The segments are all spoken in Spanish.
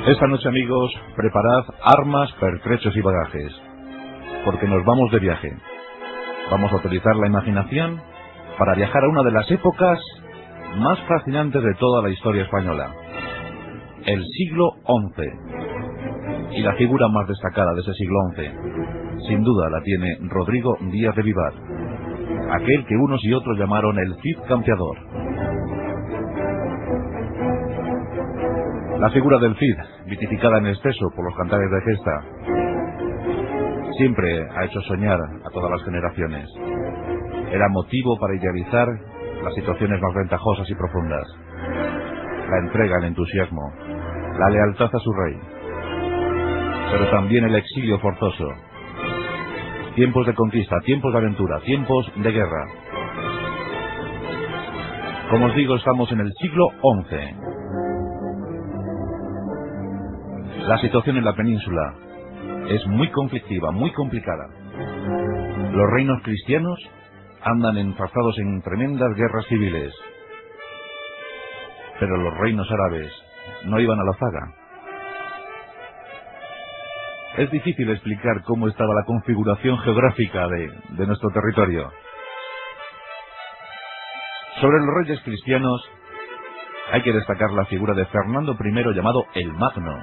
Esta noche, amigos, preparad armas, pertrechos y bagajes, porque nos vamos de viaje. Vamos a utilizar la imaginación para viajar a una de las épocas más fascinantes de toda la historia española, el siglo XI. Y la figura más destacada de ese siglo XI, sin duda, la tiene Rodrigo Díaz de Vivar, aquel que unos y otros llamaron el Cid Campeador. La figura del Cid, mitificada en exceso por los cantares de gesta, siempre ha hecho soñar a todas las generaciones. Era motivo para idealizar las situaciones más ventajosas y profundas. La entrega, el entusiasmo, la lealtad a su rey, pero también el exilio forzoso. Tiempos de conquista, tiempos de aventura, tiempos de guerra. Como os digo, estamos en el siglo XI. La situación en la península es muy conflictiva, muy complicada. Los reinos cristianos andan enfrascados en tremendas guerras civiles, pero los reinos árabes no iban a la zaga. Es difícil explicar cómo estaba la configuración geográfica de nuestro territorio. Sobre los reyes cristianos hay que destacar la figura de Fernando I, llamado el Magno,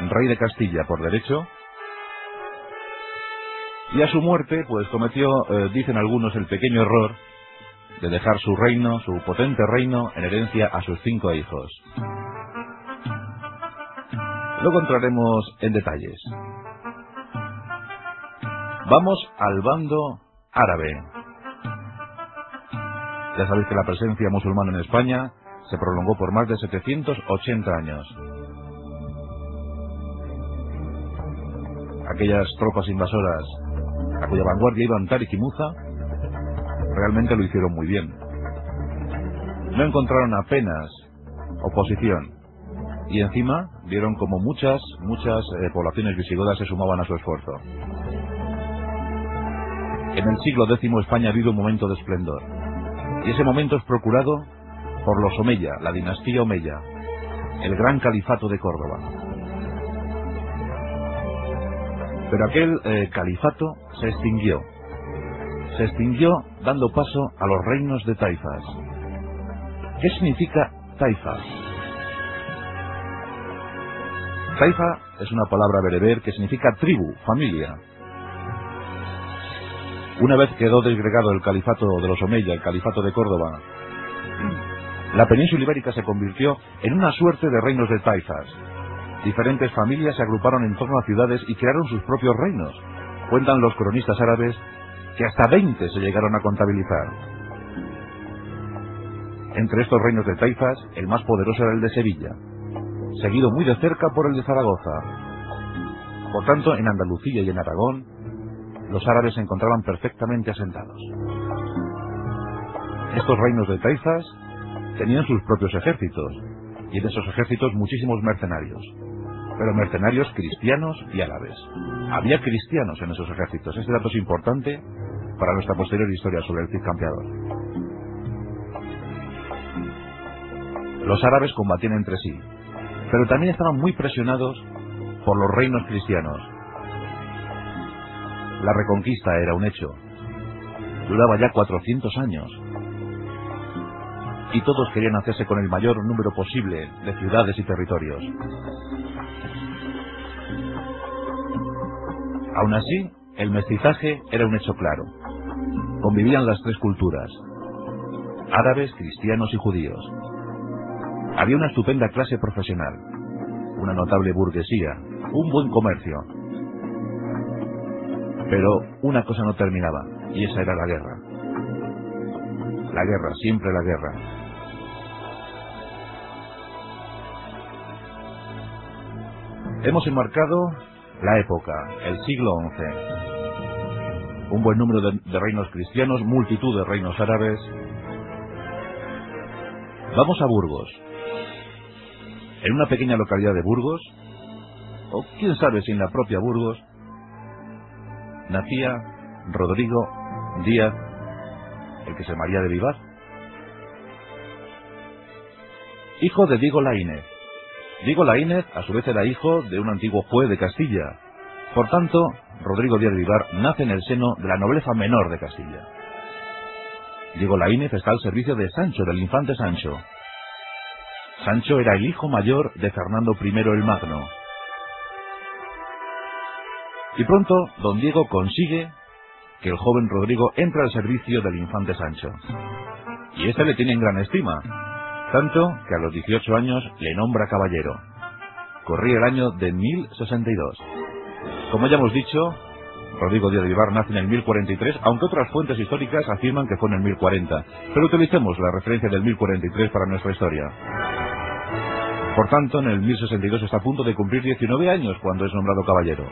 rey de Castilla por derecho, y a su muerte pues cometió, dicen algunos, el pequeño error de dejar su reino, su potente reino, en herencia a sus 5 hijos. Luego entraremos en detalles. Vamos al bando árabe. Ya sabéis que la presencia musulmana en España se prolongó por más de 780 años. Aquellas tropas invasoras a cuya vanguardia iban Tarik y Muza realmente lo hicieron muy bien. No encontraron apenas oposición y encima vieron como muchas poblaciones visigodas se sumaban a su esfuerzo. En el siglo X España vive un momento de esplendor, y ese momento es procurado por los Omeya, la dinastía Omeya, el gran califato de Córdoba. Pero aquel califato se extinguió dando paso a los reinos de taifas. ¿Qué significa taifa? Taifa es una palabra bereber que significa tribu, familia. Una vez quedó desgregado el califato de los Omeya, el califato de Córdoba, la península ibérica se convirtió en una suerte de reinos de taifas. Diferentes familias se agruparon en torno a ciudades y crearon sus propios reinos. Cuentan los cronistas árabes que hasta 20 se llegaron a contabilizar. Entre estos reinos de taifas, el más poderoso era el de Sevilla, seguido muy de cerca por el de Zaragoza. Por tanto, en Andalucía y en Aragón, los árabes se encontraban perfectamente asentados. Estos reinos de taifas tenían sus propios ejércitos, y en esos ejércitos muchísimos mercenarios, pero mercenarios cristianos y árabes. Había cristianos en esos ejércitos. Este dato es importante para nuestra posterior historia sobre el Cid Campeador. Los árabes combatían entre sí, pero también estaban muy presionados por los reinos cristianos. La reconquista era un hecho. Duraba ya 400 años. Y todos querían hacerse con el mayor número posible de ciudades y territorios. Aún así, el mestizaje era un hecho claro. Convivían las tres culturas: árabes, cristianos y judíos. Había una estupenda clase profesional, una notable burguesía, un buen comercio. Pero una cosa no terminaba, y esa era la guerra. La guerra, siempre la guerra. Hemos enmarcado la época, el siglo XI. Un buen número de reinos cristianos, multitud de reinos árabes. Vamos a Burgos. En una pequeña localidad de Burgos, o quién sabe si en la propia Burgos, nacía Rodrigo Díaz, el que se María de Vivar, hijo de Diego Laínez, Diego Laínez, a su vez, era hijo de un antiguo juez de Castilla. Por tanto, Rodrigo Díaz de Vivar nace en el seno de la nobleza menor de Castilla. Diego Laínez está al servicio de Sancho, del infante Sancho. Sancho era el hijo mayor de Fernando I el Magno. Y pronto, don Diego consigue que el joven Rodrigo entre al servicio del infante Sancho. Y éste le tiene en gran estima, tanto que a los 18 años le nombra caballero. Corría el año de 1062. Como ya hemos dicho, Rodrigo Díaz de Vivar nace en el 1043, aunque otras fuentes históricas afirman que fue en el 1040. Pero utilicemos la referencia del 1043 para nuestra historia. Por tanto, en el 1062 está a punto de cumplir 19 años cuando es nombrado caballero.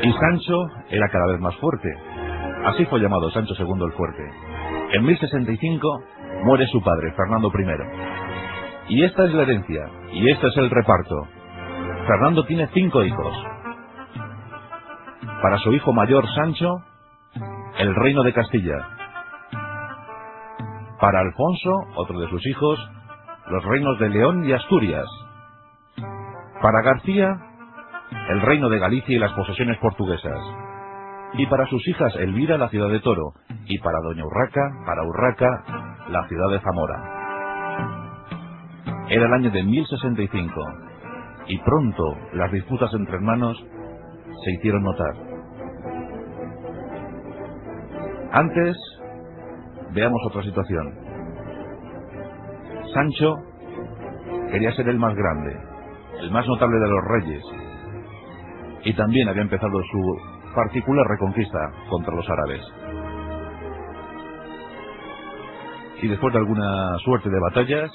Y Sancho era cada vez más fuerte. Así fue llamado Sancho II el Fuerte. En 1065 muere su padre, Fernando I. Y esta es la herencia, y este es el reparto. Fernando tiene 5 hijos. Para su hijo mayor, Sancho, el reino de Castilla. Para Alfonso, otro de sus hijos, los reinos de León y Asturias. Para García, el reino de Galicia y las posesiones portuguesas. Y para sus hijas Elvira, la ciudad de Toro. Y para doña Urraca, la ciudad de Zamora. Era el año de 1065. Y pronto las disputas entre hermanos se hicieron notar. Antes, veamos otra situación. Sancho quería ser el más grande, el más notable de los reyes. Y también había empezado su particular reconquista contra los árabes. Y después de alguna suerte de batallas,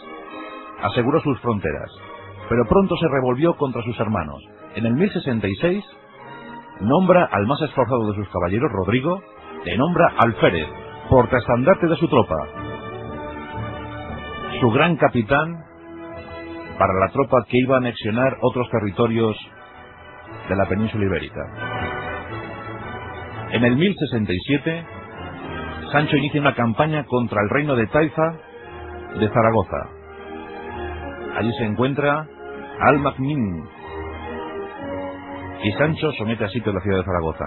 aseguró sus fronteras. Pero pronto se revolvió contra sus hermanos. En el 1066, nombra al más esforzado de sus caballeros, Rodrigo, le nombra alférez, portaestandarte de su tropa, su gran capitán para la tropa que iba a anexionar otros territorios de la península ibérica. En el 1067, Sancho inicia una campaña contra el reino de Taifa de Zaragoza. Allí se encuentra Al-Maknin, y Sancho somete a sitio la ciudad de Zaragoza.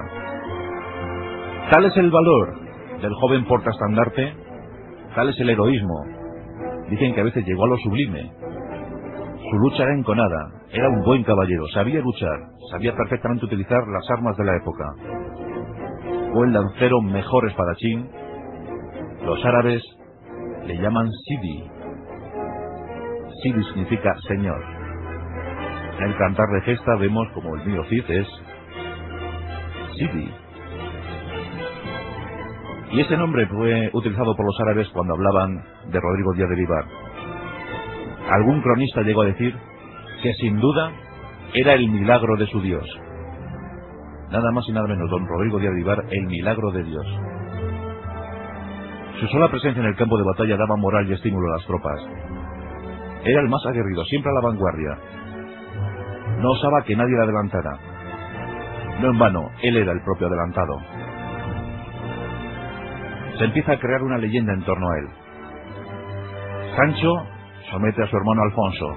Tal es el valor del joven portaestandarte, tal es el heroísmo. Dicen que a veces llegó a lo sublime. Su lucha era enconada, era un buen caballero, sabía luchar, sabía perfectamente utilizar las armas de la época. Fue el lancero mejor espadachín. Los árabes le llaman Sidi. Sidi significa señor. En el cantar de gesta vemos como el mío Cid es Sidi. Y ese nombre fue utilizado por los árabes cuando hablaban de Rodrigo Díaz de Vivar. Algún cronista llegó a decir que sin duda era el milagro de su Dios. Nada más y nada menos, don Rodrigo Díaz de Vivar, el milagro de Dios. Su sola presencia en el campo de batalla daba moral y estímulo a las tropas. Era el más aguerrido, siempre a la vanguardia. No osaba que nadie le adelantara. No en vano, él era el propio adelantado. Se empieza a crear una leyenda en torno a él. Sancho somete a su hermano Alfonso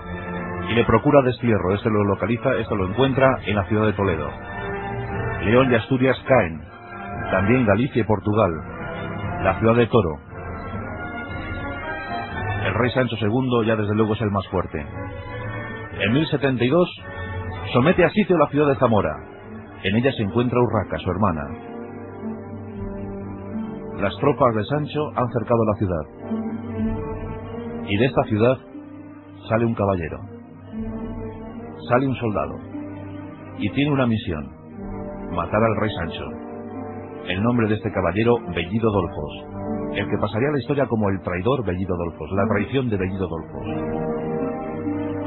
y le procura destierro. Este lo localiza, este lo encuentra en la ciudad de Toledo. León y Asturias caen, también Galicia y Portugal, la ciudad de Toro. El rey Sancho II ya desde luego es el más fuerte. En 1072 somete a sitio la ciudad de Zamora. En ella se encuentra Urraca, su hermana. Las tropas de Sancho han cercado la ciudad. Y de esta ciudad sale un caballero. Sale un soldado. Y tiene una misión: matar al rey Sancho. El nombre de este caballero, Bellido Dolfos. El que pasaría a la historia como el traidor Bellido Dolfos. La traición de Bellido Dolfos.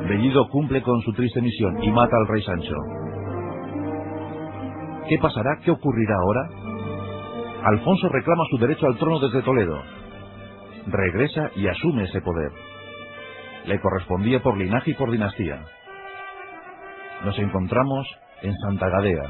Bellido cumple con su triste misión y mata al rey Sancho. ¿Qué pasará? ¿Qué ocurrirá ahora? Alfonso reclama su derecho al trono desde Toledo. Regresa y asume ese poder. Le correspondía por linaje y por dinastía. Nos encontramos en Santa Gadea.